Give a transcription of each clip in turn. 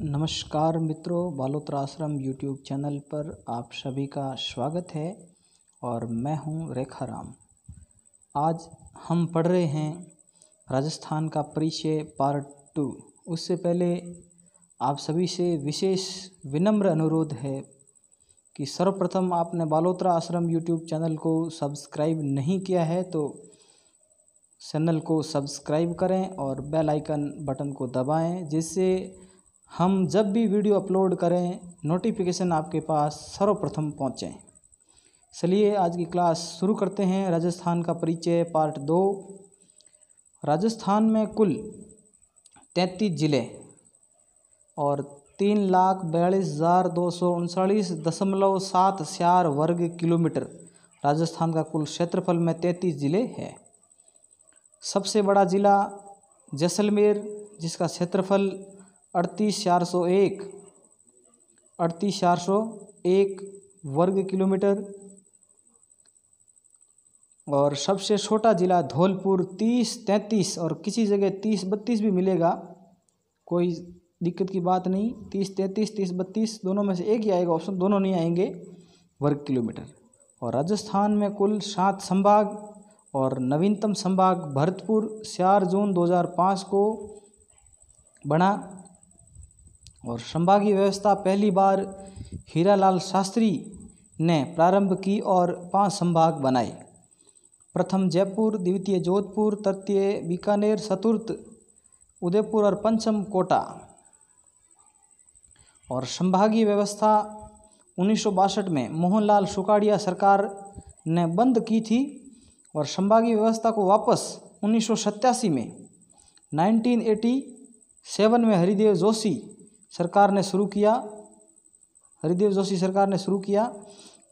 नमस्कार मित्रों, बालोत्रा आश्रम यूट्यूब चैनल पर आप सभी का स्वागत है और मैं हूं रेखाराम। आज हम पढ़ रहे हैं राजस्थान का परिचय पार्ट 2। उससे पहले आप सभी से विशेष विनम्र अनुरोध है कि सर्वप्रथम आपने बालोत्रा आश्रम यूट्यूब चैनल को सब्सक्राइब नहीं किया है तो चैनल को सब्सक्राइब करें और बेल आइकन बटन को दबाएं, जिससे हम जब भी वीडियो अपलोड करें नोटिफिकेशन आपके पास सर्वप्रथम पहुंचे। चलिए आज की क्लास शुरू करते हैं। राजस्थान का परिचय पार्ट 2। राजस्थान में कुल 33 जिले और 3,42,239.74 वर्ग किलोमीटर राजस्थान का कुल क्षेत्रफल में 33 जिले हैं। सबसे बड़ा जिला जैसलमेर, जिसका क्षेत्रफल 38,401 वर्ग किलोमीटर, और सबसे छोटा जिला धौलपुर 30-33 और किसी जगह 30-32 भी मिलेगा, कोई दिक्कत की बात नहीं। 30-33 30-32 दोनों में से एक ही आएगा ऑप्शन, दोनों नहीं आएंगे, वर्ग किलोमीटर। और राजस्थान में कुल 7 संभाग और नवीनतम संभाग भरतपुर 4 जून 2005 को बना। और संभागीय व्यवस्था पहली बार हीरालाल शास्त्री ने प्रारंभ की और 5 संभाग बनाए। प्रथम जयपुर, द्वितीय जोधपुर, तृतीय बीकानेर, चतुर्थ उदयपुर और पंचम कोटा। और संभागीय व्यवस्था 1962 में मोहनलाल सुखाड़िया सरकार ने बंद की थी और संभागीय व्यवस्था को वापस 1987 में 1987 में हरिदेव जोशी सरकार ने शुरू किया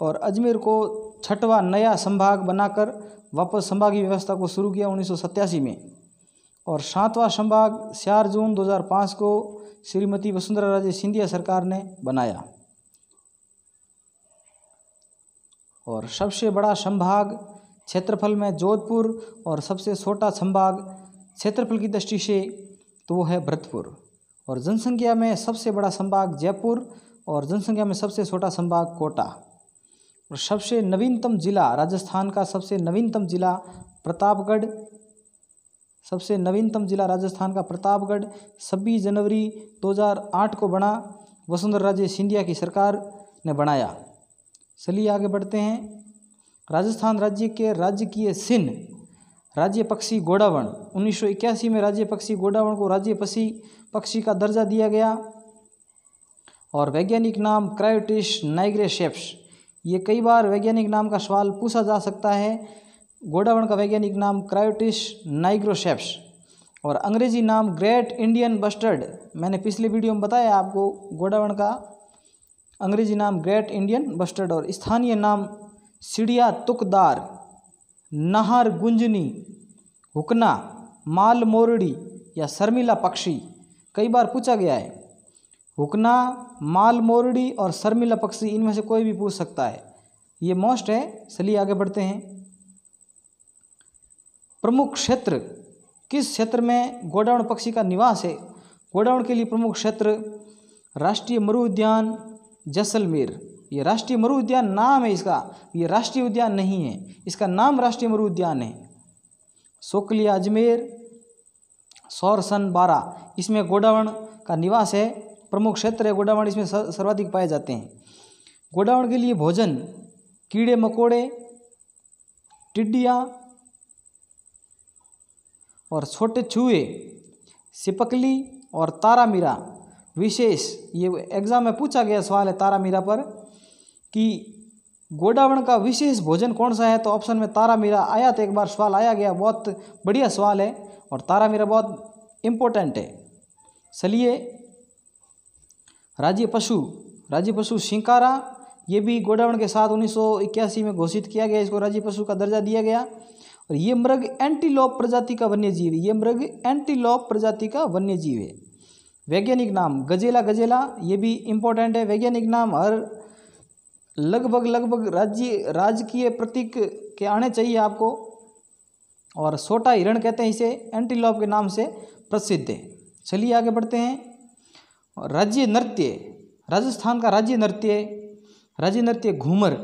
और अजमेर को 6वां नया संभाग बनाकर वापस संभागीय व्यवस्था को शुरू किया 1987 में। और 7वां संभाग 4 जून 2005 को श्रीमती वसुंधरा राजे सिंधिया सरकार ने बनाया। और सबसे बड़ा संभाग क्षेत्रफल में जोधपुर और सबसे छोटा संभाग क्षेत्रफल की दृष्टि से तो वो है भरतपुर। और जनसंख्या में सबसे बड़ा संभाग जयपुर और जनसंख्या में सबसे छोटा संभाग कोटा। और सबसे नवीनतम जिला राजस्थान का सबसे नवीनतम जिला प्रतापगढ़, 26 जनवरी 2008 को बना, वसुंधरा राजे सिंधिया की सरकार ने बनाया। चलिए आगे बढ़ते हैं। राजस्थान राज्य के राजकीय चिन्ह राज्य पक्षी गोडावण। 1981 में राज्य पक्षी गोडावण को राज्य पक्षी का दर्जा दिया गया। और वैज्ञानिक नाम क्रायोटिस नाइग्रोसेप्स। ये कई बार वैज्ञानिक नाम का सवाल पूछा जा सकता है। गोडावण का वैज्ञानिक नाम क्रायोटिस नाइग्रोसेप्स। और अंग्रेजी नाम ग्रेट इंडियन बस्टर्ड। मैंने पिछले वीडियो में बताया आपको गोडावण का अंग्रेजी नाम ग्रेट इंडियन बस्टर्ड। और स्थानीय नाम चिड़िया तुकदार, नाहर गुंजनी, हुकना, माल मोरड़ी या शर्मिला पक्षी कई बार पूछा गया है। हुकना, माल मोरड़ी और शर्मिला पक्षी, इनमें से कोई भी पूछ सकता है, ये मोस्ट है। चलिए आगे बढ़ते हैं। प्रमुख क्षेत्र, किस क्षेत्र में गोडावण पक्षी का निवास है? गोडावण के लिए प्रमुख क्षेत्र राष्ट्रीय मरु उद्यान जैसलमेर। ये राष्ट्रीय मरु उद्यान नाम है इसका, ये राष्ट्रीय उद्यान नहीं है, इसका नाम राष्ट्रीय मरु उद्यान है। सोकलिया अजमेर, सौरसन 12, इसमें गोडावण का निवास है, प्रमुख क्षेत्र है गोडावण, इसमें सर्वाधिक पाए जाते हैं। गोडावण के लिए भोजन कीड़े मकोड़े, टिड्डियाँ और छोटे चूहे, सिपकली और तारामीरा विशेष। ये एग्जाम में पूछा गया सवाल है तारामीरा पर कि गोडावण का विशेष भोजन कौन सा है, तो ऑप्शन में तारामीरा आया था, एक बार सवाल आया गया, बहुत बढ़िया सवाल है और तारामीरा बहुत इम्पोर्टेंट है। चलिए राज्य पशु शिंकारा, ये भी गोडावण के साथ 1981 में घोषित किया गया, इसको राज्य पशु का दर्जा दिया गया। और ये मृग एंटीलोप प्रजाति का वन्यजीव है, वैज्ञानिक नाम गजेला, ये भी इम्पोर्टेंट है। वैज्ञानिक नाम हर लगभग राजकीय प्रतीक के आने चाहिए आपको। और छोटा हिरण कहते हैं इसे, एंटीलोप के नाम से प्रसिद्ध है। चलिए आगे बढ़ते हैं। राज्य नृत्य, राजस्थान का राज्य नृत्य घूमर।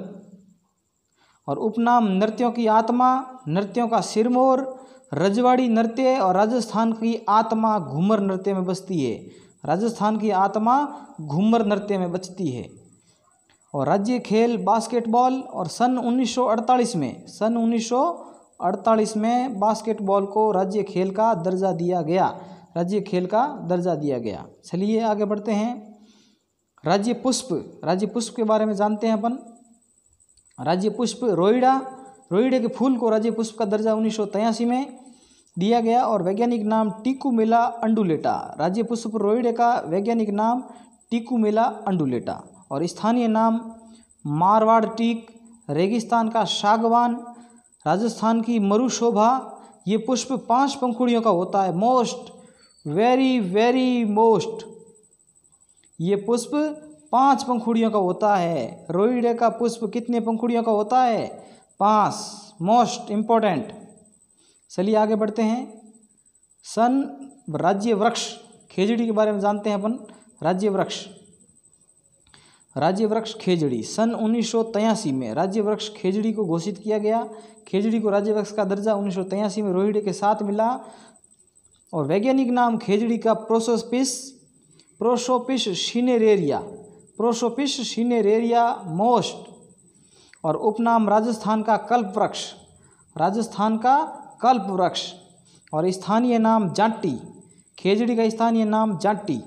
और उपनाम नृत्यों की आत्मा, नृत्यों का सिरमौर, रजवाड़ी नृत्य और राजस्थान की आत्मा घूमर नृत्य में बसती है। राजस्थान की आत्मा घूमर नृत्य में बचती है। और राज्य खेल बास्केटबॉल। और सन 1948 में बास्केटबॉल को राज्य खेल का दर्जा दिया गया। चलिए आगे बढ़ते हैं। राज्य पुष्प के बारे में जानते हैं अपन। राज्य पुष्प रोइडे के फूल को राज्य पुष्प का दर्जा 1983 में दिया गया। और वैज्ञानिक नाम टिकुमेला अंडुलेटा। राज्य पुष्प रोइडे का वैज्ञानिक नाम टिकुमेला अंडुलेटा। और स्थानीय नाम मारवाड़ टीक, रेगिस्तान का सागवान, राजस्थान की मरुशोभा। ये पुष्प 5 पंखुड़ियों का होता है। वेरी मोस्ट ये पुष्प 5 पंखुड़ियों का होता है। रोइडे का पुष्प कितने पंखुड़ियों का होता है? 5। Most important. चलिए आगे बढ़ते हैं। राज्य वृक्ष खेजड़ी के बारे में जानते हैं अपन। राज्य वृक्ष खेजड़ी सन 1983 में राज्य वृक्ष खेजड़ी को घोषित किया गया। खेजड़ी को राज्य वृक्ष का दर्जा 1983 में रोहिड़े के साथ मिला। और वैज्ञानिक नाम खेजड़ी का प्रोसोपिस सिनेरेरिया मोस्ट। और उपनाम राजस्थान का कल्प वृक्ष। और स्थानीय नाम जाटी, खेजड़ी का स्थानीय नाम जाटी।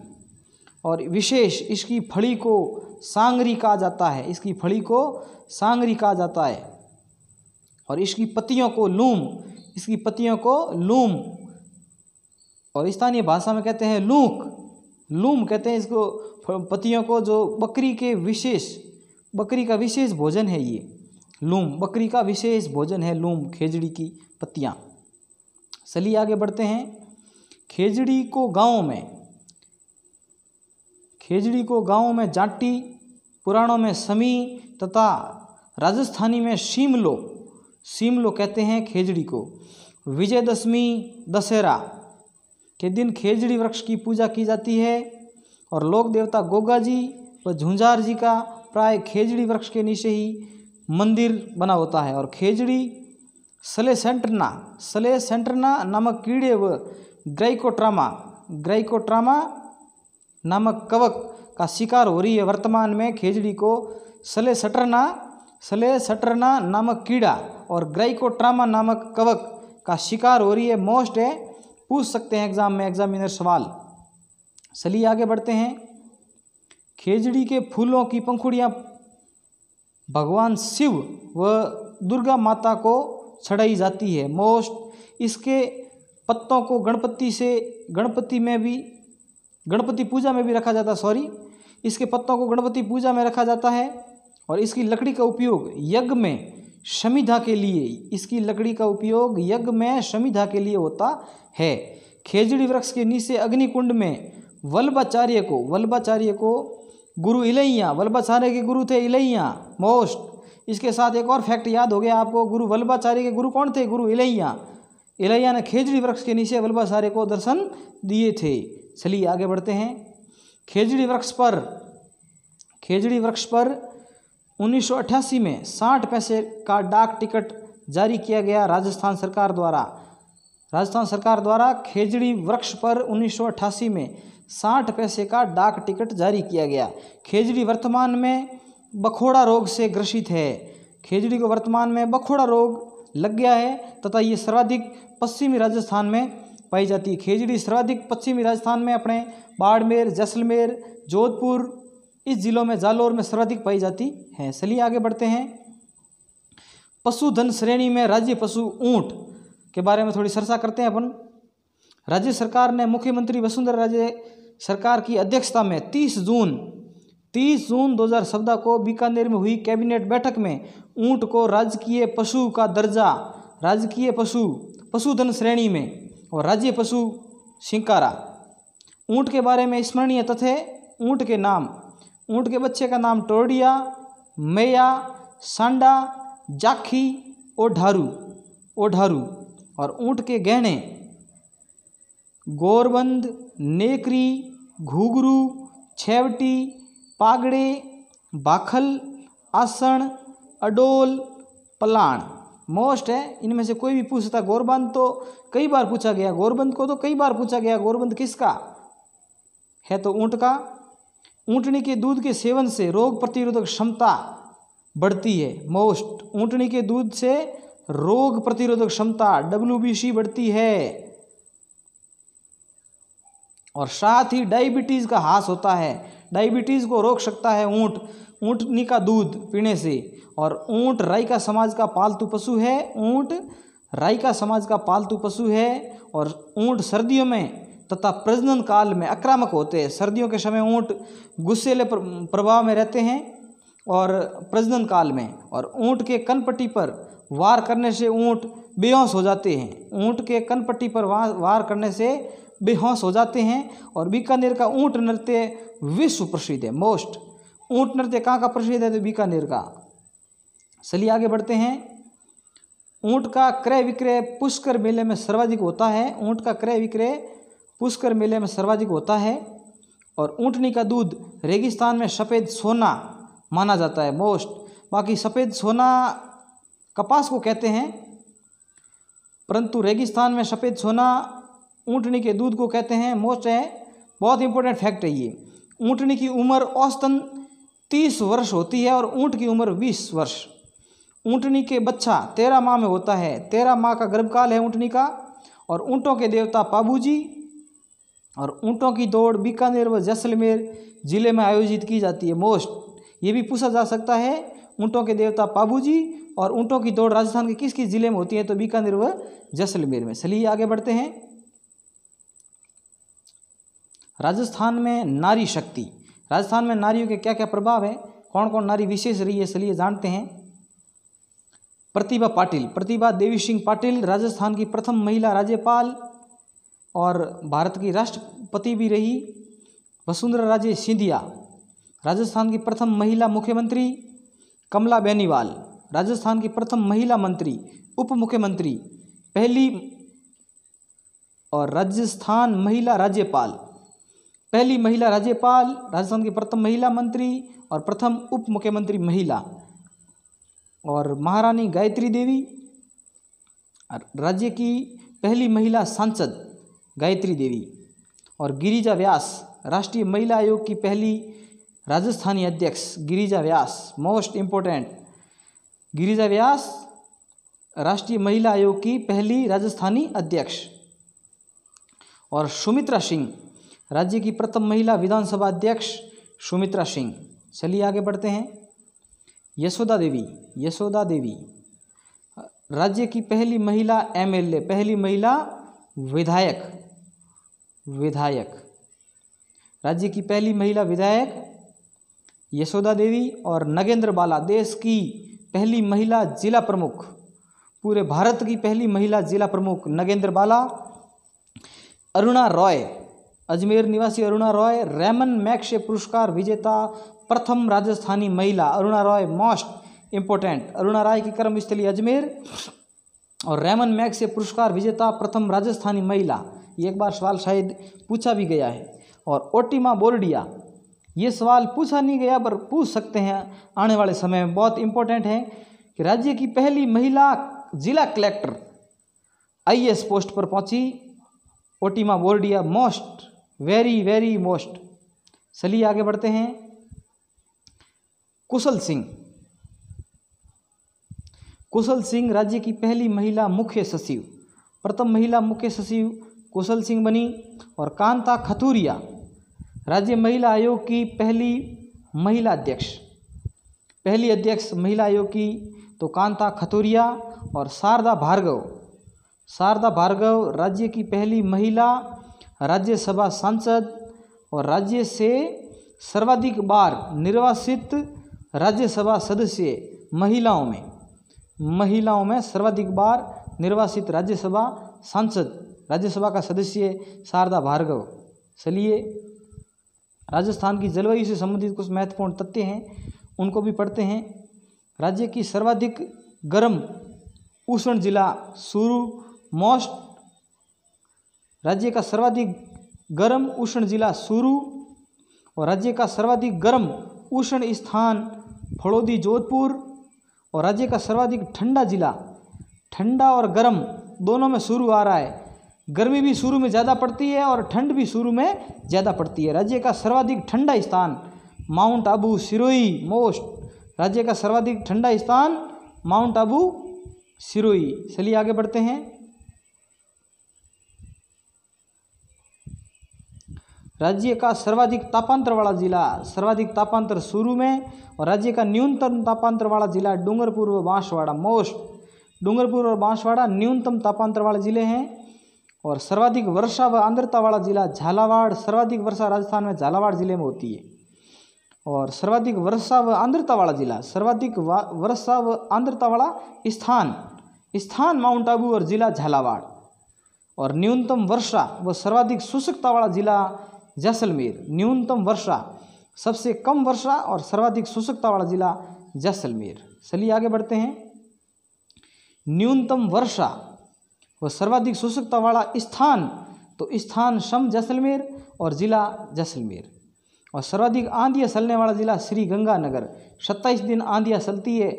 और विशेष इसकी फली को सांगरी कहा जाता है। और इसकी पत्तियों को लूम। और स्थानीय भाषा में कहते हैं लूम कहते हैं इसको पत्तियों को, जो बकरी का विशेष भोजन है। ये लूम बकरी का विशेष भोजन है, लूम खेजड़ी की पत्तियाँ। चलिए आगे बढ़ते हैं। खेजड़ी को गाँव में जाटी, पुराणों में समी तथा राजस्थानी में सीमलो कहते हैं खेजड़ी को। विजयदशमी दशहरा के दिन खेजड़ी वृक्ष की पूजा की जाती है। और लोक देवता गोगा जी व झुंझार जी का प्राय खेजड़ी वृक्ष के नीचे ही मंदिर बना होता है। और खेजड़ी सलेसेंट्रना नामक कीड़े व ग्राइकोट्रामा नामक कवक का शिकार हो रही है। वर्तमान में खेजड़ी को सलेसट्रना नामक कीड़ा और ग्राइकोट्रामा नामक कवक का शिकार हो रही है। मोस्ट है, पूछ सकते हैं एग्जाम में, एग्जामिनर सवाल। चलिए आगे बढ़ते हैं। खेजड़ी के फूलों की पंखुड़ियाँ भगवान शिव व दुर्गा माता को चढ़ाई जाती है। मोस्ट इसके पत्तों को गणपति पूजा में भी रखा जाता है। इसके पत्तों को गणपति पूजा में रखा जाता है। और इसकी लकड़ी का उपयोग यज्ञ में समिधा के लिए होता है। खेजड़ी वृक्ष के नीचे अग्निकुंड में वल्लभाचार्य को गुरु इलैया, वल्लभाचार्य के गुरु थे इलैया। मोस्ट इसके साथ एक और फैक्ट याद हो गया आपको, गुरु वल्लभाचार्य के गुरु कौन थे? गुरु इलैया ने खेजड़ी वृक्ष के नीचे वल्लभाचार्य को दर्शन दिए थे। चलिए आगे बढ़ते हैं। खेजड़ी वृक्ष पर 1988 में 60 पैसे का डाक टिकट जारी किया गया राजस्थान सरकार द्वारा। खेजड़ी वृक्ष पर 1988 में 60 पैसे का डाक टिकट जारी किया गया। खेजड़ी वर्तमान में बखोड़ा रोग से ग्रसित है। खेजड़ी को वर्तमान में बखोड़ा रोग लग गया है तथा ये सर्वाधिक पश्चिमी राजस्थान में पाई जाती है। खेजड़ी सर्वाधिक पश्चिमी राजस्थान में अपने बाड़मेर, जैसलमेर, जोधपुर इस जिलों में, जालौर में सर्वाधिक पाई जाती है। चलिए आगे बढ़ते हैं। पशुधन श्रेणी में राज्य पशु ऊंट के बारे में थोड़ी चर्चा करते हैं अपन। राज्य सरकार ने मुख्यमंत्री वसुंधरा राजे सरकार की अध्यक्षता में 30 जून 2014 को बीकानेर में हुई कैबिनेट बैठक में ऊंट को राजकीय पशु का दर्जा, पशुधन श्रेणी में और राज्य पशु स्वीकारा। ऊंट के बारे में स्मरणीय तथ्य, ऊंट के बच्चे का नाम टोरडिया, मैया, सांडा, जाखी, ओढ़ारू। और ऊंट के गहने गोरबंद, नेकरी, घुघरू, छेवटी, पागड़े, बाखल, आसन, अडोल, पलाण। मोस्ट है, इनमें से कोई भी पूछ सकता। गोरबंद तो कई बार पूछा गया, गोरबंद को तो कई बार पूछा गया। गोरबंद किसका है? तो ऊंट का। ऊंटनी के दूध के सेवन से रोग प्रतिरोधक क्षमता बढ़ती है। मोस्ट, ऊंटनी के दूध से रोग प्रतिरोधक क्षमता WBC बढ़ती है। और साथ ही डायबिटीज का ह्रास होता है। डायबिटीज को रोक सकता है ऊंट, ऊंटनी का दूध पीने से। और ऊंट राइका समाज का पालतू पशु है। ऊंट राइका समाज का पालतू पशु है। और ऊंट सर्दियों में तथा प्रजनन काल में आक्रामक होते हैं। सर्दियों के समय ऊंट गुस्सेले प्रभाव में रहते हैं और प्रजनन काल में। और ऊंट के कनपट्टी पर वार करने से ऊंट बेहोश हो जाते हैं। ऊंट के कनपट्टी पर वार करने से बेहोश हो जाते हैं। और बीकानेर का ऊंट नृत्य विश्व प्रसिद्ध है। मोस्ट, ऊंट नृत्य कहाँ का प्रसिद्ध है? तो बीकानेर का। चलिए आगे बढ़ते हैं। ऊंट का क्रय विक्रय पुष्कर मेले में सर्वाधिक होता है। ऊंट का क्रय विक्रय पुष्कर मेले में सर्वाधिक होता है। और ऊंटनी का दूध रेगिस्तान में सफ़ेद सोना माना जाता है। मोस्ट, बाकी सफ़ेद सोना कपास को कहते हैं, परंतु रेगिस्तान में सफ़ेद सोना ऊंटनी के दूध को कहते हैं। मोस्ट है, बहुत इंपॉर्टेंट फैक्ट है ये। ऊंटनी की उम्र औसतन 30 वर्ष होती है और ऊंट की उम्र 20 वर्ष। ऊंटनी के बच्चा 13 माह में होता है। 13 माह का गर्भकाल है ऊंटनी का। और ऊंटों के देवता पाबूजी। और ऊंटों की दौड़ बीकानेर व जैसलमेर जिले में आयोजित की जाती है। मोस्ट, ये भी पूछा जा सकता है, ऊंटों के देवता पाबूजी और ऊंटों की दौड़ राजस्थान के किस किस जिले में होती है? तो बीकानेर व जैसलमेर में। चलिए आगे बढ़ते हैं। राजस्थान में नारी शक्ति। राजस्थान में नारियों के क्या क्या प्रभाव है, कौन कौन नारी विशेष रही है, चलिए जानते हैं। प्रतिभा पाटिल, प्रतिभा देवी सिंह पाटिल राजस्थान की प्रथम महिला राज्यपाल और भारत की राष्ट्रपति भी रही। वसुंधरा राजे सिंधिया राजस्थान की प्रथम महिला मुख्यमंत्री। कमला बेनीवाल राजस्थान की प्रथम महिला मंत्री, उप मुख्यमंत्री, पहली और राजस्थान महिला राज्यपाल, पहली महिला राज्यपाल, राजस्थान की प्रथम महिला मंत्री और प्रथम उप मुख्यमंत्री महिला। और महारानी गायत्री देवी राज्य की पहली महिला सांसद गायत्री देवी। और गिरिजा व्यास राष्ट्रीय महिला आयोग की पहली राजस्थानी अध्यक्ष गिरिजा व्यास। मोस्ट इम्पोर्टेंट, गिरिजा व्यास राष्ट्रीय महिला आयोग की पहली राजस्थानी अध्यक्ष। और सुमित्रा सिंह राज्य की प्रथम महिला विधानसभा अध्यक्ष सुमित्रा सिंह। चलिए आगे बढ़ते हैं। यशोदा देवी, यशोदा देवी राज्य की पहली महिला MLA, पहली महिला विधायक, विधायक राज्य की पहली महिला विधायक यशोदा देवी। और नगेंद्र बाला देश की पहली महिला जिला प्रमुख, पूरे भारत की पहली महिला जिला प्रमुख नगेंद्र बाला। अरुणा रॉय अजमेर निवासी अरुणा रॉय रेमन मैग्सेसे पुरस्कार विजेता प्रथम राजस्थानी महिला। अरुणा रॉय मोस्ट इम्पोर्टेंट, अरुणा राय की कर्मस्थली अजमेर और रेमन मैग्सेसे पुरस्कार विजेता प्रथम राजस्थानी महिला। ये एक बार सवाल शायद पूछा भी गया है। और ओटिमा बोरडिया, ये सवाल पूछा नहीं गया पर पूछ सकते हैं आने वाले समय में, बहुत इंपॉर्टेंट है कि राज्य की पहली महिला जिला कलेक्टर IAS पोस्ट पर पहुंची Otima Bordia. Most, very very most. चलिए आगे बढ़ते हैं। कुशल सिंह, कुशल सिंह राज्य की पहली महिला मुख्य सचिव, प्रथम महिला मुख्य सचिव कुशल सिंह बनी। और कांता खतूरिया राज्य महिला आयोग की पहली महिला अध्यक्ष, पहली अध्यक्ष महिला आयोग की तो कांता खतूरिया। और शारदा भार्गव, शारदा भार्गव राज्य की पहली महिला राज्यसभा सांसद और राज्य से सर्वाधिक बार निर्वाचित राज्यसभा सदस्य महिलाओं में, महिलाओं में सर्वाधिक बार निर्वाचित राज्यसभा सांसद, राज्यसभा का सदस्य शारदा भार्गव। चलिए राजस्थान की जलवायु से संबंधित कुछ महत्वपूर्ण तथ्य हैं, उनको भी पढ़ते हैं। राज्य की सर्वाधिक गर्म उष्ण जिला चूरू। मोस्ट, राज्य का सर्वाधिक गर्म उष्ण जिला चूरू। और राज्य का सर्वाधिक गर्म उष्ण स्थान फड़ौदी जोधपुर। और राज्य का सर्वाधिक ठंडा जिला, ठंडा और गर्म दोनों में शुरू आ रहा है, गर्मी भी शुरू में ज़्यादा पड़ती है और ठंड भी शुरू में ज़्यादा पड़ती है। राज्य का सर्वाधिक ठंडा स्थान माउंट आबू सिरोही मोस्ट, राज्य का सर्वाधिक ठंडा स्थान माउंट आबू सिरोही। चलिए आगे बढ़ते हैं। राज्य का सर्वाधिक तापांतर वाला जिला, सर्वाधिक तापांतर शुरू में, और राज्य का न्यूनतम तापांतर वाला जिला डूंगरपुर व बांसवाड़ा मोस्ट, डूंगरपुर और बांसवाड़ा न्यूनतम तापांतर वाले जिले हैं। और सर्वाधिक वर्षा व आर्द्रता वाला जिला झालावाड़, सर्वाधिक वर्षा राजस्थान में झालावाड़ जिले में होती है। और सर्वाधिक वर्षा व आर्द्रता वाला जिला, सर्वाधिक वर्षा व आर्द्रता वाला स्थान माउंट आबू और जिला झालावाड़। और न्यूनतम वर्षा व सर्वाधिक शुष्कता वाला जिला जैसलमेर, न्यूनतम वर्षा, सबसे कम वर्षा और सर्वाधिक शुष्कता वाला जिला जैसलमेर। चलिए आगे बढ़ते हैं। न्यूनतम वर्षा व सर्वाधिक शुष्कता वाला स्थान, तो स्थान सम जैसलमेर और जिला जैसलमेर। और सर्वाधिक आंधियाँ चलने वाला जिला श्री गंगानगर, 27 दिन आंधियाँ चलती है,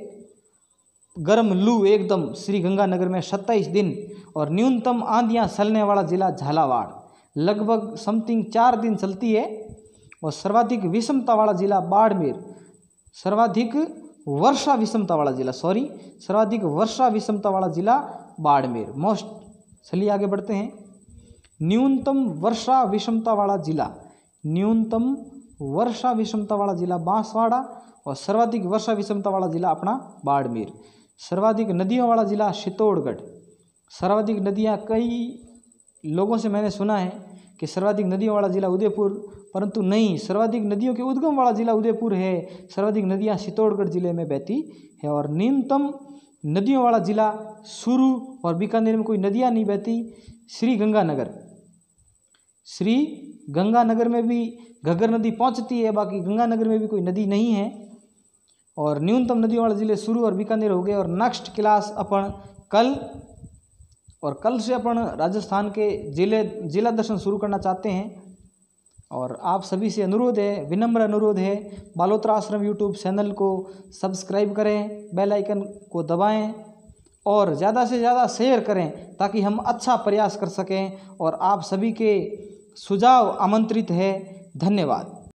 गर्म लू एकदम श्री गंगानगर में 27 दिन। और न्यूनतम आंधियाँ चलने वाला जिला झालावाड़, लगभग समथिंग 4 दिन चलती है। और सर्वाधिक विषमता वाला जिला बाड़मेर, सर्वाधिक वर्षा विषमता वाला जिला, सर्वाधिक वर्षा विषमता वाला जिला बाड़मेर मोस्ट। चलिए आगे बढ़ते हैं। न्यूनतम वर्षा विषमता वाला जिला, न्यूनतम वर्षा विषमता वाला जिला बांसवाड़ा, और सर्वाधिक वर्षा विषमता वाला जिला अपना बाड़मेर। सर्वाधिक नदियों वाला जिला चित्तौड़गढ़, सर्वाधिक नदियाँ, कई लोगों से मैंने सुना है कि सर्वाधिक नदियों वाला जिला उदयपुर, परंतु नहीं, सर्वाधिक नदियों के उद्गम वाला जिला उदयपुर है, सर्वाधिक नदियाँ चित्तौड़गढ़ जिले में बहती है। और न्यूनतम नदियों वाला जिला सुरू, और बीकानेर में कोई नदियाँ नहीं बहती, श्री गंगानगर, श्री गंगानगर में भी घग्गर नदी पहुँचती है, बाकी गंगानगर में भी कोई नदी नहीं है। और न्यूनतम नदियों वाले जिले सुरू और बीकानेर हो गए। और नेक्स्ट क्लास अपन कल से अपन राजस्थान के जिला दर्शन शुरू करना चाहते हैं। और आप सभी से अनुरोध है, विनम्र अनुरोध है, बालोत्रा आश्रम यूट्यूब चैनल को सब्सक्राइब करें, बेल आइकन को दबाएं और ज़्यादा से ज़्यादा शेयर करें ताकि हम अच्छा प्रयास कर सकें। और आप सभी के सुझाव आमंत्रित है। धन्यवाद।